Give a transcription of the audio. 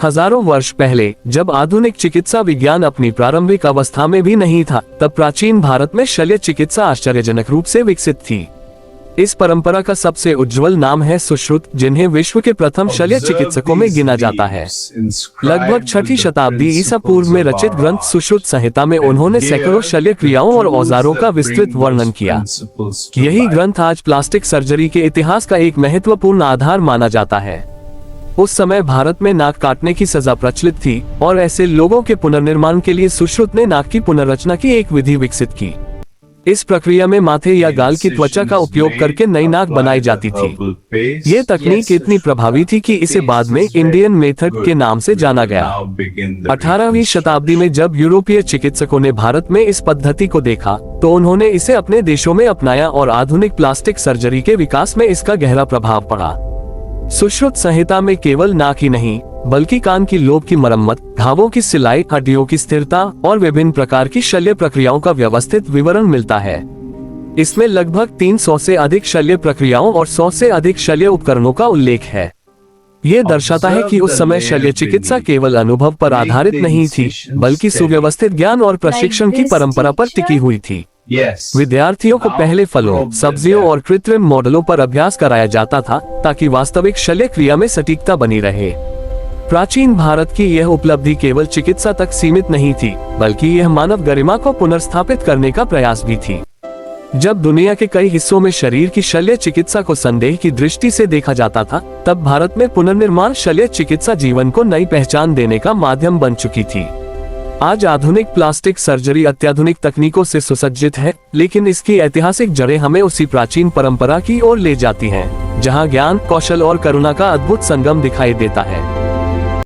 हजारों वर्ष पहले, जब आधुनिक चिकित्सा विज्ञान अपनी प्रारंभिक अवस्था में भी नहीं था, तब प्राचीन भारत में शल्य चिकित्सा आश्चर्यजनक रूप से विकसित थी। इस परंपरा का सबसे उज्जवल नाम है सुश्रुत, जिन्हें विश्व के प्रथम शल्य चिकित्सकों में गिना जाता है। लगभग 6वीं शताब्दी ईसा पूर्व में रचित ग्रंथ सुश्रुत संहिता में उन्होंने सैकड़ों शल्य क्रियाओं और औजारों का विस्तृत वर्णन किया। यही ग्रंथ आज प्लास्टिक सर्जरी के इतिहास का एक महत्वपूर्ण आधार माना जाता है। उस समय भारत में नाक काटने की सजा प्रचलित थी और ऐसे लोगों के पुनर्निर्माण के लिए सुश्रुत ने नाक की पुनर्रचना की एक विधि विकसित की। इस प्रक्रिया में माथे या गाल की त्वचा का उपयोग करके नई नाक बनाई जाती थी। ये तकनीक इतनी प्रभावी थी कि इसे बाद में इंडियन मेथड के नाम से जाना गया। 18वीं शताब्दी में जब यूरोपीय चिकित्सकों ने भारत में इस पद्धति को देखा, तो उन्होंने इसे अपने देशों में अपनाया और आधुनिक प्लास्टिक सर्जरी के विकास में इसका गहरा प्रभाव पड़ा। सुश्रुत संहिता में केवल नाक ही नहीं, बल्कि कान की लोब की मरम्मत, घावों की सिलाई, हड्डियों की स्थिरता और विभिन्न प्रकार की शल्य प्रक्रियाओं का व्यवस्थित विवरण मिलता है। इसमें लगभग 300 से अधिक शल्य प्रक्रियाओं और 100 से अधिक शल्य उपकरणों का उल्लेख है। ये दर्शाता है कि उस समय शल्य चिकित्सा केवल अनुभव पर आधारित नहीं थी, बल्कि सुव्यवस्थित ज्ञान और प्रशिक्षण की परंपरा पर टिकी हुई थी। विद्यार्थियों को पहले फलों, सब्जियों और कृत्रिम मॉडलों पर अभ्यास कराया जाता था, ताकि वास्तविक शल्य क्रिया में सटीकता बनी रहे। प्राचीन भारत की यह उपलब्धि केवल चिकित्सा तक सीमित नहीं थी, बल्कि यह मानव गरिमा को पुनर्स्थापित करने का प्रयास भी थी। जब दुनिया के कई हिस्सों में शरीर की शल्य चिकित्सा को संदेह की दृष्टि से देखा जाता था, तब भारत में पुनर्निर्माण शल्य चिकित्सा जीवन को नई पहचान देने का माध्यम बन चुकी थी। आज आधुनिक प्लास्टिक सर्जरी अत्याधुनिक तकनीकों से सुसज्जित है, लेकिन इसकी ऐतिहासिक जड़ें हमें उसी प्राचीन परंपरा की ओर ले जाती हैं, जहां ज्ञान, कौशल और करुणा का अद्भुत संगम दिखाई देता है।